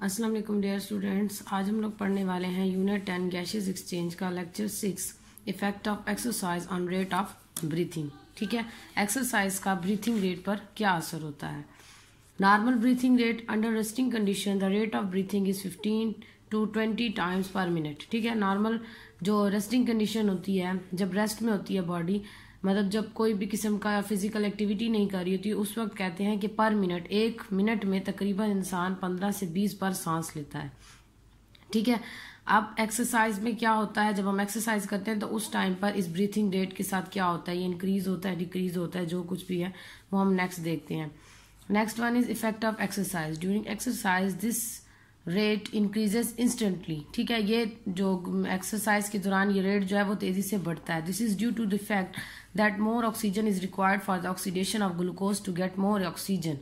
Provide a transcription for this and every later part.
अस्सलाम वालेकुम dear students, आज हम लोग पढ़ने वाले हैं यूनिट 10 गैसेस एक्सचेंज का lecture 6 effect of exercise on rate of breathing. ठीक है, एक्सरसाइज का ब्रीथिंग रेट पर क्या असर होता है। Normal breathing rate under resting condition the rate of breathing is 15 to 20 times per minute. ठीक है, नॉर्मल जो रेस्टिंग कंडीशन होती है, जब रेस्ट में होती है बॉडी, मतलब जब कोई भी किस्म का फिजिकल एक्टिविटी नहीं कर रही होती, उस वक्त कहते हैं कि पर मिनट, एक मिनट में तकरीबन इंसान 15 से 20 बार सांस लेता है। ठीक है, अब एक्सरसाइज में क्या होता है, जब हम एक्सरसाइज करते हैं तो उस टाइम पर इस ब्रीथिंग रेट के साथ क्या होता है, ये इंक्रीज होता है, डिक्रीज होता है, जो कुछ भी है वो हम नेक्स्ट देखते हैं। Next one is effect of exercise during exercise this rate increases instantly. ठीक है, ये जो एक्सरसाइज के दौरान ये रेट जो है वो तेजी से बढ़ता है। This is due to the fact that more oxygen is required for the oxidation of glucose to get more oxygen.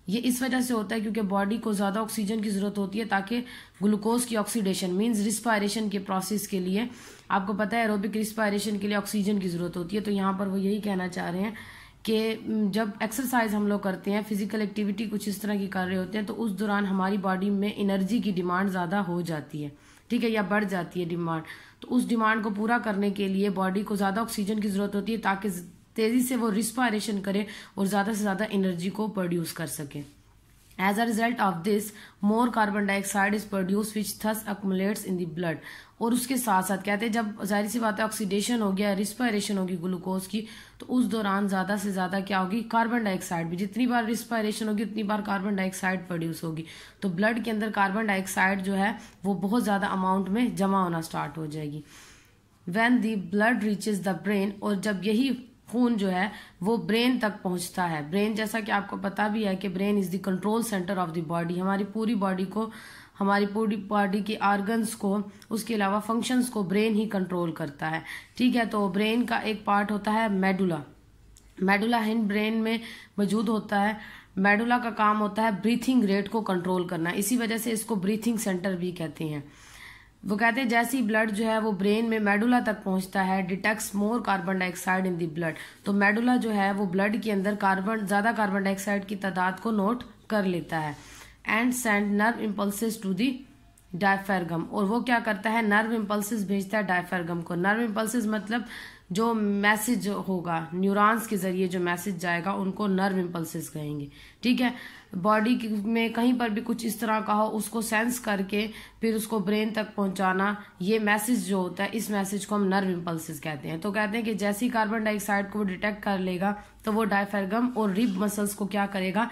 ये इस वजह से होता है क्योंकि बॉडी को ज्यादा ऑक्सीजन की जरूरत होती है ताकि ग्लूकोज की ऑक्सीडेशन मींस रिस्पायरेशन के प्रोसेस के लिए, आपको पता है एरोबिक रिस्पायरेशन के लिए ऑक्सीजन की जरूरत होती है। तो यहाँ पर वो यही कहना चाह रहे हैं कि जब एक्सरसाइज हम लोग करते हैं, फिजिकल एक्टिविटी कुछ इस तरह की कर रहे होते हैं, तो उस दौरान हमारी बॉडी में एनर्जी की डिमांड ज़्यादा हो जाती है। ठीक है, या बढ़ जाती है डिमांड। तो उस डिमांड को पूरा करने के लिए बॉडी को ज़्यादा ऑक्सीजन की ज़रूरत होती है ताकि तेज़ी से वो रिस्पायरेशन करे और ज़्यादा से ज़्यादा एनर्जी को प्रोड्यूस कर सके। As a result of this, more carbon dioxide is produced which thus accumulates in the blood। और उसके साथ साथ कहते हैं जब जाहिर सी बात है ऑक्सीडेशन हो गया, रिस्पायरेशन होगी ग्लूकोज की, तो उस दौरान ज्यादा से ज्यादा क्या होगी, कार्बन डाइऑक्साइड भी। जितनी बार रिस्पायरेशन होगी उतनी बार कार्बन डाइऑक्साइड प्रोड्यूस होगी। तो ब्लड के अंदर कार्बन डाइऑक्साइड जो है वो बहुत ज्यादा अमाउंट में जमा होना स्टार्ट हो जाएगी। When the blood reaches the brain, और जब यही खून जो है वो ब्रेन तक पहुंचता है। ब्रेन, जैसा कि आपको पता भी है कि brain is the control centre of the body. हमारी पूरी बॉडी को, हमारी पूरी बॉडी के ऑर्गन्स को, उसके अलावा फंक्शंस को ब्रेन ही कंट्रोल करता है। ठीक है, तो ब्रेन का एक पार्ट होता है मेडुला। मेडुला हिंड ब्रेन में मौजूद होता है। मेडुला का काम होता है ब्रीथिंग रेट को कंट्रोल करना, इसी वजह से इसको ब्रीथिंग सेंटर भी कहते हैं। वो कहते हैं जैसे ही ब्लड जो है वो ब्रेन में मेडुला तक पहुंचता है, detects more carbon dioxide in the blood. तो मेडुला जो है वो ब्लड के अंदर ज्यादा कार्बन डाइऑक्साइड की तादाद को नोट कर लेता है। And send nerve impulses to the diaphragm, और वो क्या करता है, नर्व इम्पल्सेस भेजता है डायफ्रागम को। नर्व इम्पल्सेस मतलब जो मैसेज होगा, न्यूरॉन्स के जरिए जो मैसेज जाएगा उनको नर्व इम्पल्सेस कहेंगे। ठीक है, बॉडी में कहीं पर भी कुछ इस तरह का हो उसको सेंस करके फिर उसको ब्रेन तक पहुंचाना, ये मैसेज जो होता है, इस मैसेज को हम नर्व इम्पल्सेस कहते हैं। तो कहते हैं कि जैसे ही कार्बन डाइऑक्साइड को वो डिटेक्ट कर लेगा तो वो डायफ्रागम और रिब मसल्स को क्या करेगा,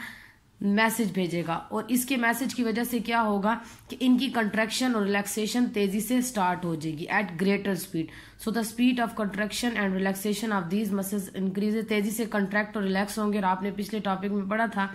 मैसेज भेजेगा। और इसके मैसेज की वजह से क्या होगा कि इनकी कंट्रैक्शन और रिलैक्सेशन तेजी से स्टार्ट हो जाएगी at greater speed. So the speed of contraction and relaxation of these muscles increase. तेजी से कंट्रैक्ट और रिलैक्स होंगे। और आपने पिछले टॉपिक में पढ़ा था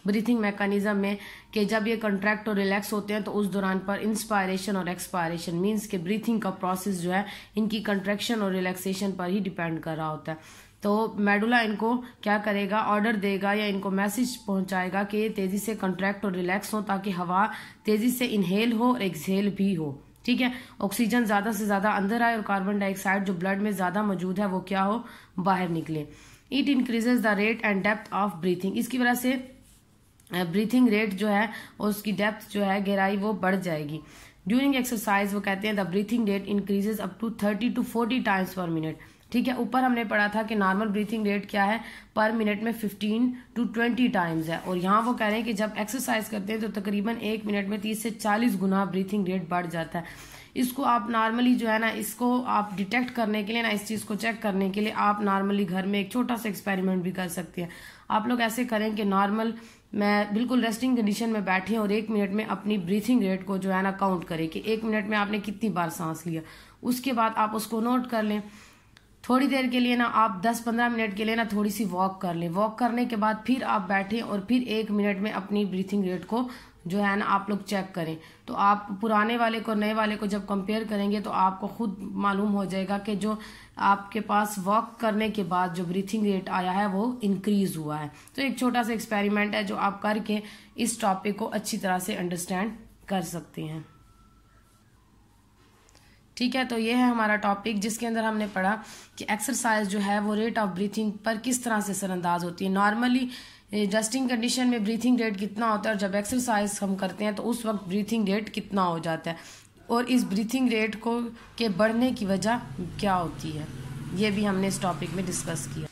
ब्रीथिंग मैकेनिज्म में कि जब ये कंट्रैक्ट और रिलैक्स होते हैं तो उस दौरान पर इंस्पायरेशन और एक्सपायरेशन मीन्स के ब्रीथिंग का प्रोसेस जो है इनकी कंट्रैक्शन और रिलैक्सेशन पर ही डिपेंड कर रहा होता है। तो मेडुला इनको क्या करेगा, ऑर्डर देगा या इनको मैसेज पहुंचाएगा कि ये तेजी से कंट्रैक्ट और रिलैक्स हो ताकि हवा तेजी से इनहेल हो और एक्सहेल भी हो। ठीक है, ऑक्सीजन ज्यादा से ज्यादा अंदर आए और कार्बन डाइऑक्साइड जो ब्लड में ज्यादा मौजूद है वो क्या हो, बाहर निकले। It increases the rate and depth of breathing. इसकी वजह से ब्रीथिंग रेट जो है और उसकी डेप्थ जो है, गहराई, वो बढ़ जाएगी। ड्यूरिंग एक्सरसाइज वो कहते हैं the breathing rate increases up to 30 to 40 times per minute. ठीक है, ऊपर हमने पढ़ा था कि नॉर्मल ब्रीथिंग रेट क्या है, पर मिनट में 15 to 20 टाइम्स है। और यहाँ वो कह रहे हैं कि जब एक्सरसाइज करते हैं तो तकरीबन एक मिनट में 30 से 40 गुना ब्रीथिंग रेट बढ़ जाता है। इसको आप नॉर्मली जो है ना, इसको आप डिटेक्ट करने के लिए ना, इस चीज को चेक करने के लिए आप नॉर्मली घर में एक छोटा सा एक्सपेरिमेंट भी कर सकते हैं। आप लोग ऐसे करें कि नॉर्मल मैं बिल्कुल रेस्टिंग कंडीशन में बैठी हूँ और एक मिनट में अपनी ब्रीथिंग रेट को जो है ना काउंट करें कि एक मिनट में आपने कितनी बार सांस लिया। उसके बाद आप उसको नोट कर लें। थोड़ी देर के लिए ना आप 10-15 मिनट के लिए ना थोड़ी सी वॉक कर लें। वॉक करने के बाद फिर आप बैठें और फिर एक मिनट में अपनी ब्रीथिंग रेट को जो है ना आप लोग चेक करें। तो आप पुराने वाले को नए वाले को जब कंपेयर करेंगे तो आपको खुद मालूम हो जाएगा कि जो आपके पास वॉक करने के बाद जो ब्रीथिंग रेट आया है वो इंक्रीज हुआ है। तो एक छोटा सा एक्सपेरिमेंट है जो आप करके इस टॉपिक को अच्छी तरह से अंडरस्टैंड कर सकते हैं। ठीक है, तो ये है हमारा टॉपिक जिसके अंदर हमने पढ़ा कि एक्सरसाइज जो है वो रेट ऑफ ब्रीथिंग पर किस तरह से असरअंदाज होती है। नॉर्मली रेस्टिंग कंडीशन में ब्रीथिंग रेट कितना होता है और जब एक्सरसाइज हम करते हैं तो उस वक्त ब्रीथिंग रेट कितना हो जाता है, और इस ब्रीथिंग रेट को के बढ़ने की वजह क्या होती है, ये भी हमने इस टॉपिक में डिस्कस किया।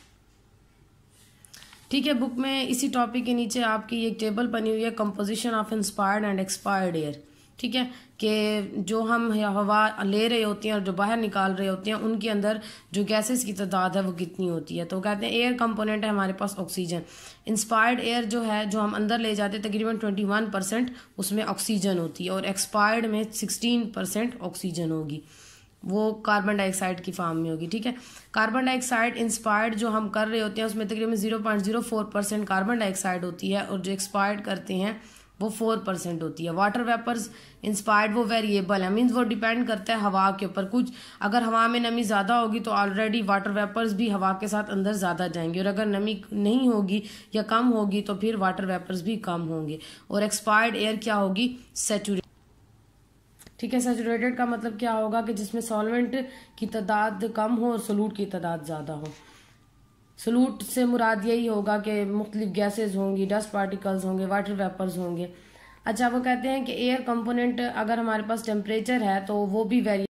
ठीक है, बुक में इसी टॉपिक के नीचे आपकी एक टेबल बनी हुई है, composition of inspired and expired air. ठीक है, कि जो हम हवा ले रहे होते हैं और जो बाहर निकाल रहे होते हैं उनके अंदर जो गैसेस की तादाद है वो कितनी होती है। तो कहते हैं एयर कंपोनेंट है हमारे पास ऑक्सीजन। इंस्पायर्ड एयर जो है जो हम अंदर ले जाते हैं तकरीबन 21% उसमें ऑक्सीजन होती है, और एक्सपायर्ड में 16% ऑक्सीजन होगी, वो कार्बन डाइऑक्साइड की फॉर्म में होगी। ठीक है, कार्बन डाइऑक्साइड इंस्पायर्ड जो हम कर रहे होते हैं उसमें तकरीबन 0.04% कार्बन डाइऑक्साइड होती है, और जो एक्सपायर्ड करते हैं वो 4% होती है। वाटर वेपर्स इंस्पायर्ड वो वेरिएबल है, मीन्स वो डिपेंड करता है हवा के ऊपर। कुछ अगर हवा में नमी ज़्यादा होगी तो ऑलरेडी वाटर वेपर्स भी हवा के साथ अंदर ज़्यादा जाएंगे, और अगर नमी नहीं होगी या कम होगी तो फिर वाटर वेपर्स भी कम होंगे। और एक्सपायर्ड एयर क्या होगी, सैचुरेटेड। ठीक है, सैचुरेटेड का मतलब क्या होगा कि जिसमें सॉल्वेंट की तादाद कम हो और सॉल्यूट की तादाद ज़्यादा हो। सॉल्यूट से मुराद यही होगा कि मुख्तलिफ गैसेज होंगी, डस्ट पार्टिकल्स होंगे, वाटर वेपर्स होंगे। अच्छा, वो कहते हैं कि एयर कंपोनेंट अगर हमारे पास टेम्परेचर है तो वो भी वेरी